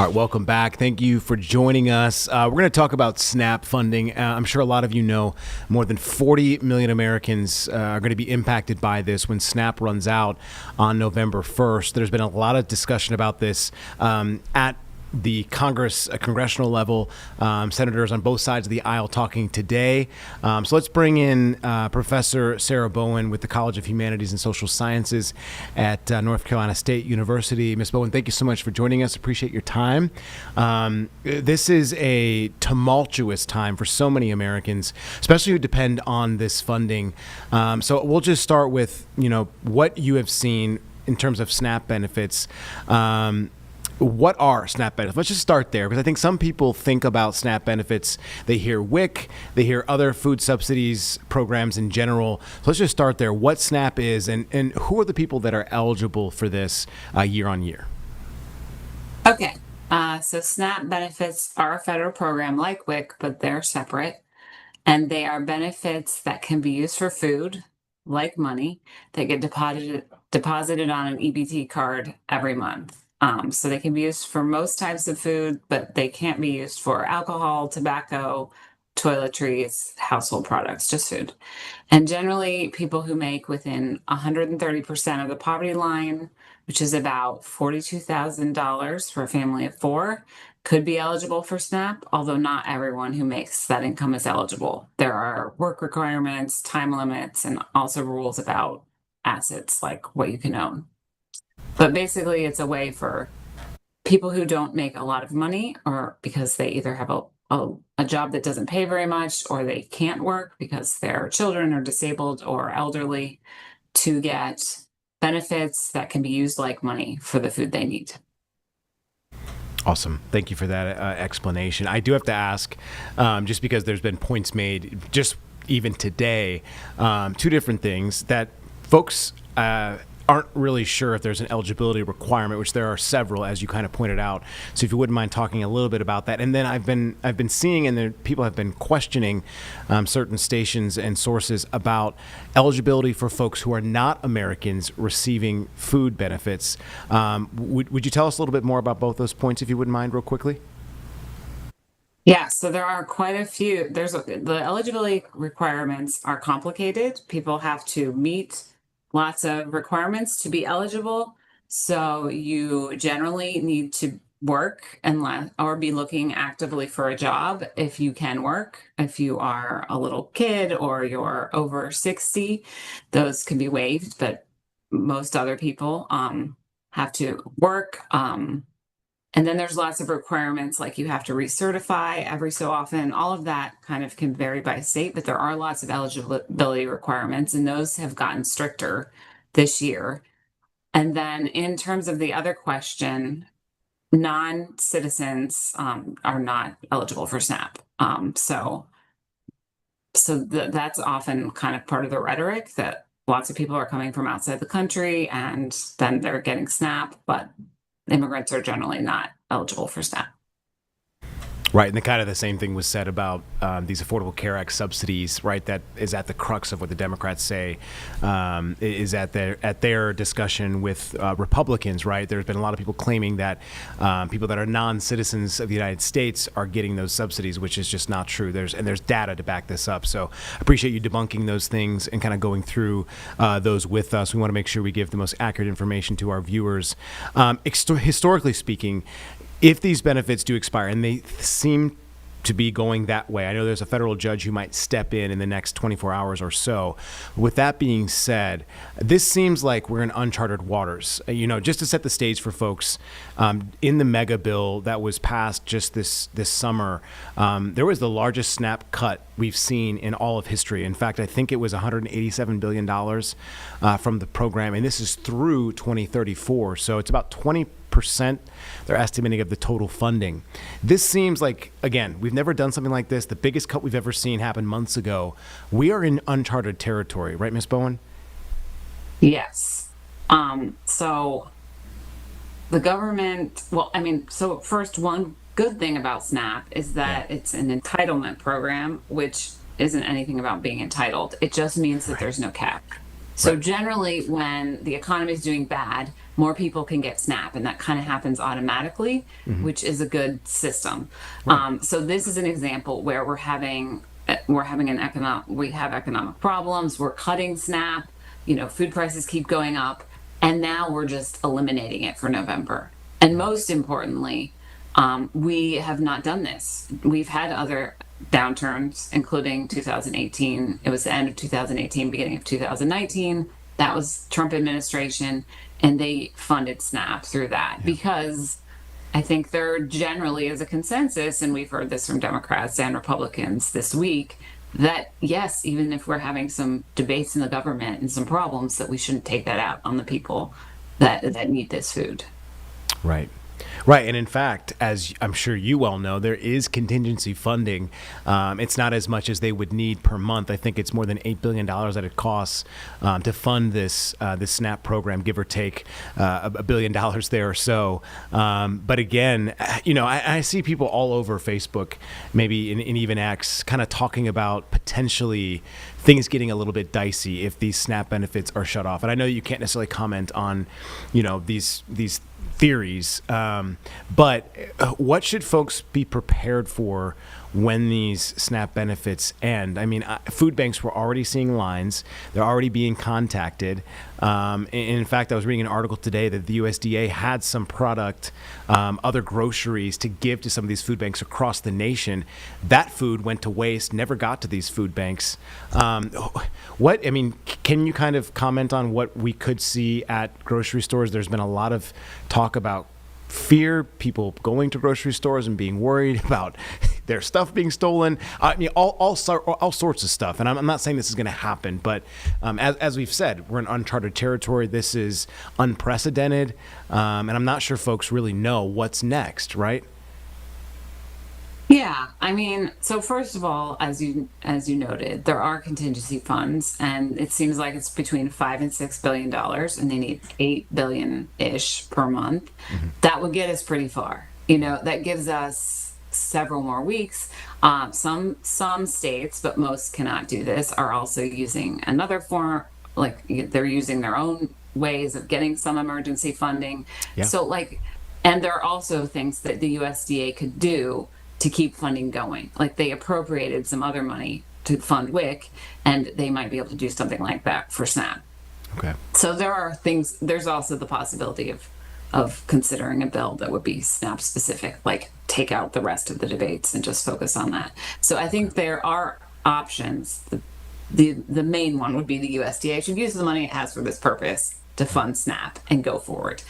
All right, welcome back. Thank you for joining us. We're going to talk about SNAP funding. I'm sure a lot of you know more than 40 million Americans are going to be impacted by this when SNAP runs out on November 1st. There's been a lot of discussion about this at the congressional level, senators on both sides of the aisle talking today. So let's bring in Professor Sarah Bowen with the College of Humanities and Social Sciences at North Carolina State University. Ms. Bowen, thank you so much for joining us. Appreciate your time. This is a tumultuous time for so many Americans, especially who depend on this funding. So we'll just start with, what you have seen in terms of SNAP benefits. What are SNAP benefits? Let's just start there, because I think some people think about SNAP benefits. They hear WIC, they hear other food subsidies programs in general. So let's just start there. What SNAP is, and who are the people that are eligible for this year on year? Okay, so SNAP benefits are a federal program like WIC, but they're separate. And they are benefits that can be used for food, like money, that get deposited on an EBT card every month. So they can be used for most types of food, but they can't be used for alcohol, tobacco, toiletries, household products, just food. And generally, people who make within 130% of the poverty line, which is about $42,000 for a family of four, could be eligible for SNAP, although not everyone who makes that income is eligible. There are work requirements, time limits, and also rules about assets like what you can own. But basically, it's a way for people who don't make a lot of money, or because they either have a job that doesn't pay very much, or they can't work because their children are disabled or elderly, to get benefits that can be used like money for the food they need. Awesome. Thank you for that explanation. I do have to ask, just because there's been points made just even today, two different things that folks aren't really sure if there's an eligibility requirement, which there are several, as you kind of pointed out. So if you wouldn't mind talking a little bit about that. And then I've been seeing, and people have been questioning certain stations and sources about eligibility for folks who are not Americans receiving food benefits. Would you tell us a little bit more about both those points, if you wouldn't mind, real quickly? Yeah, so there are quite a few. The eligibility requirements are complicated. People have to meet lots of requirements to be eligible. So you generally need to work or be looking actively for a job if you can work. If you are a little kid or you're over 60, those can be waived, but most other people have to work. And then there's lots of requirements, like you have to recertify every so often. All of that kind of can vary by state, but there are lots of eligibility requirements, and those have gotten stricter this year. And then in terms of the other question, non-citizens are not eligible for SNAP. That's often kind of part of the rhetoric, that lots of people are coming from outside the country and then they're getting SNAP, but immigrants are generally not eligible for SNAP. Right, and the same thing was said about these Affordable Care Act subsidies, right? That is at the crux of what the Democrats say is at their discussion with Republicans, right? There's been a lot of people claiming that people that are non-citizens of the United States are getting those subsidies, which is just not true. There's data to back this up. So I appreciate you debunking those things and kind of going through those with us. We want to make sure we give the most accurate information to our viewers. Historically speaking, if these benefits do expire, and they seem to be going that way, I know there's a federal judge who might step in the next 24 hours or so. With that being said, this seems like we're in uncharted waters. Just to set the stage for folks, in the mega bill that was passed just this summer, there was the largest SNAP cut we've seen in all of history. In fact, I think it was $187 billion from the program, and this is through 2034. So it's about 20% they're estimating of the total funding. This seems like, again, we've never done something like this. The biggest cut we've ever seen happened months ago. We are in uncharted territory, right, Ms. Bowen? Yes. So the government, so first, one good thing about SNAP is that it's an entitlement program, which isn't anything about being entitled. It just means that there's no cap. So generally, when the economy is doing bad, more people can get SNAP, and that kind of happens automatically, which is a good system. Right. So this is an example where we have economic problems. We're cutting SNAP. Food prices keep going up, and now we're just eliminating it for November. And most importantly, we have not done this. We've had other downturns, including 2018. It was the end of 2018, beginning of 2019. That was Trump administration, and they funded SNAP through that because I think there generally is a consensus, and we've heard this from Democrats and Republicans this week, that yes, even if we're having some debates in the government and some problems, that we shouldn't take that out on the people that need this food. Right. Right. And in fact, as I'm sure you well know, there is contingency funding. It's not as much as they would need per month. I think it's more than $8 billion that it costs to fund this SNAP program, give or take $1 billion there or so. But again, I see people all over Facebook, maybe in even X, kind of talking about potentially things getting a little bit dicey if these SNAP benefits are shut off. And I know you can't necessarily comment on, these theories, but what should folks be prepared for when these SNAP benefits end? I mean, food banks were already seeing lines. They're already being contacted. In fact, I was reading an article today that the USDA had some product, other groceries to give to some of these food banks across the nation. That food went to waste, never got to these food banks. Can you kind of comment on what we could see at grocery stores? There's been a lot of talk about fear, people going to grocery stores and being worried about their stuff being stolen. All sorts of stuff. And I'm not saying this is going to happen, but as we've said, we're in uncharted territory. This is unprecedented, and I'm not sure folks really know what's next, right? Yeah, so first of all, as you noted, there are contingency funds, and it seems like it's between $5 and $6 billion, and they need 8 billion-ish per month. That would get us pretty far. That gives us several more weeks. Some states, but most cannot do this, are also using another form, like they're using their own ways of getting some emergency funding. Yeah. So and there are also things that the USDA could do to keep funding going. Like they appropriated some other money to fund WIC, and they might be able to do something like that for SNAP. Okay. So there are things, there's also the possibility of considering a bill that would be SNAP specific, like take out the rest of the debates and just focus on that. So I think there are options. The main one would be the USDA should use the money it has for this purpose to fund SNAP and go forward.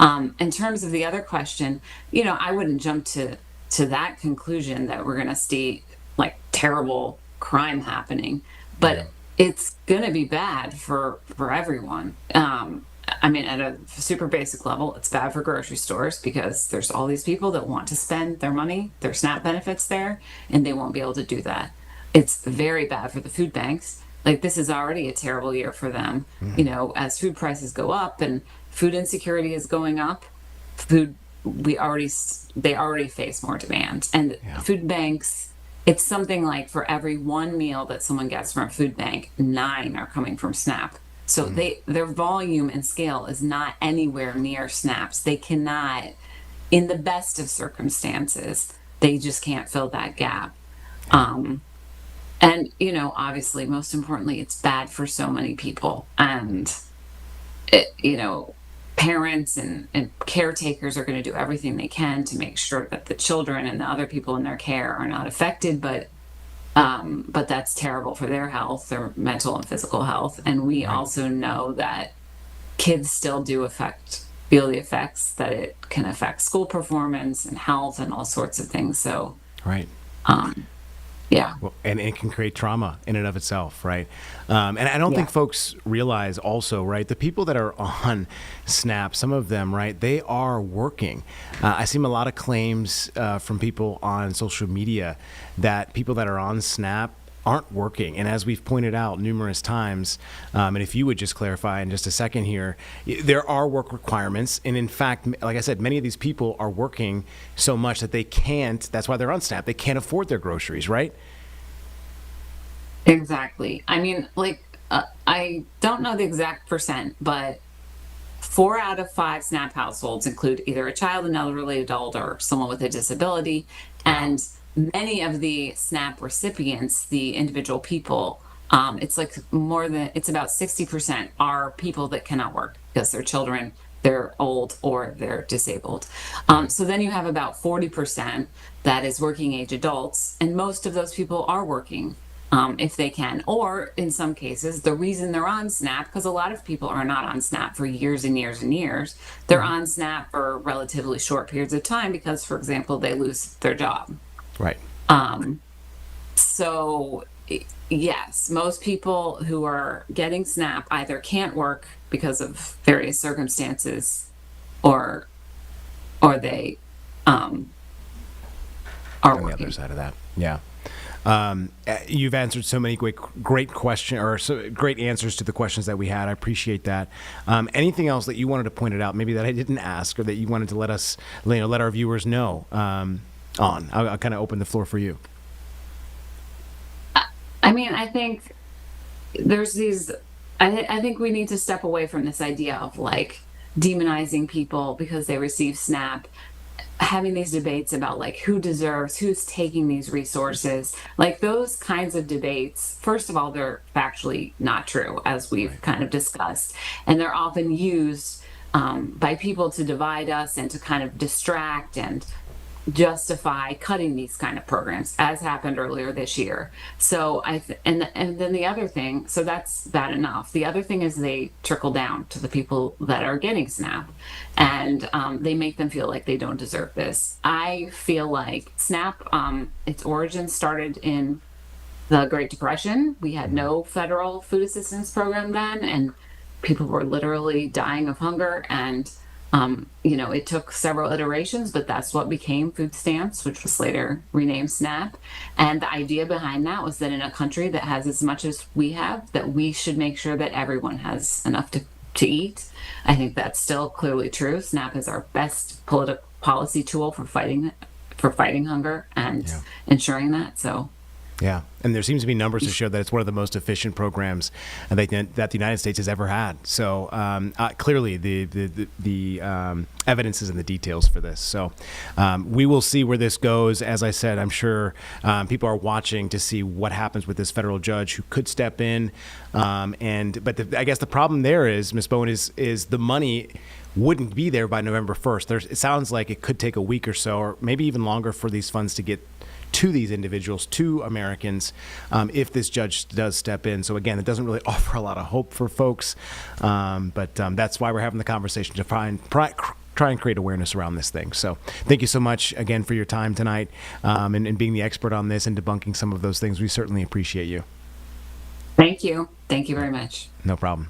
In terms of the other question, I wouldn't jump to that conclusion that we're going to see like terrible crime happening, but it's going to be bad for everyone. At a super basic level, it's bad for grocery stores because there's all these people that want to spend their money, their SNAP benefits there, and they won't be able to do that. It's very bad for the food banks. Like this is already a terrible year for them. As food prices go up and food insecurity is going up, they already face more demand. And food banks, it's something like for every one meal that someone gets from a food bank, 9 are coming from SNAP. So their volume and scale is not anywhere near SNAP's. They cannot, in the best of circumstances, they just can't fill that gap. And obviously, most importantly, it's bad for so many people. And parents and caretakers are going to do everything they can to make sure that the children and the other people in their care are not affected, but that's terrible for their health, their mental and physical health. And we also know that kids still do feel the effects, that it can affect school performance and health and all sorts of things. So yeah. Well, and it can create trauma in and of itself, right? And I don't think folks realize also, right, the people that are on SNAP, some of them, right, they are working. I see a lot of claims from people on social media that people that are on SNAP aren't working. And as we've pointed out numerous times, and if you would just clarify in just a second here, there are work requirements. And in fact, like I said, many of these people are working so much that they can't, that's why they're on SNAP, they can't afford their groceries, right? Exactly. I don't know the exact percent, but 4 out of 5 SNAP households include either a child, an elderly adult, or someone with a disability. And many of the SNAP recipients, the individual people, it's like it's about 60% are people that cannot work because they're children, they're old, or they're disabled. So then you have about 40% that is working age adults, and most of those people are working. If they can, or in some cases, the reason they're on SNAP, because a lot of people are not on SNAP for years and years and years, they're on SNAP for relatively short periods of time because, for example, they lose their job. Right. So, yes, most people who are getting SNAP either can't work because of various circumstances, or they are On the working. other side of that, yeah. You've answered so many great questions, or great answers to the questions that we had. I appreciate that. Anything else that you wanted to point it out, maybe that I didn't ask, or that you wanted to let us, let our viewers know on? I'll kind of open the floor for you. I mean, I think there's these. I think we need to step away from this idea of like demonizing people because they receive SNAP, having these debates about like who deserves, who's taking these resources, like those kinds of debates. First of all, they're factually not true, as we've kind of discussed, and they're often used by people to divide us and to kind of distract and justify cutting these kind of programs, as happened earlier this year. So and then the other thing, so that's bad enough. The other thing is they trickle down to the people that are getting SNAP, and they make them feel like they don't deserve this. I feel like SNAP, its origin started in the Great Depression. We had no federal food assistance program then, and people were literally dying of hunger. And it took several iterations, but that's what became food stamps, which was later renamed SNAP. And the idea behind that was that in a country that has as much as we have, that we should make sure that everyone has enough to eat. I think that's still clearly true. SNAP is our best political policy tool for fighting hunger and ensuring that. So. Yeah, and there seems to be numbers to show that it's one of the most efficient programs that the United States has ever had. So clearly, the evidence is in the details for this. So we will see where this goes. As I said, I'm sure people are watching to see what happens with this federal judge who could step in. I guess the problem there is, Ms. Bowen, is the money wouldn't be there by November 1st. It sounds like it could take a week or so, or maybe even longer, for these funds to get to these individuals, to Americans, if this judge does step in. So again, it doesn't really offer a lot of hope for folks, but that's why we're having the conversation, to try and create awareness around this thing. So thank you so much again for your time tonight, and being the expert on this and debunking some of those things. We certainly appreciate you. Thank you very much. No problem.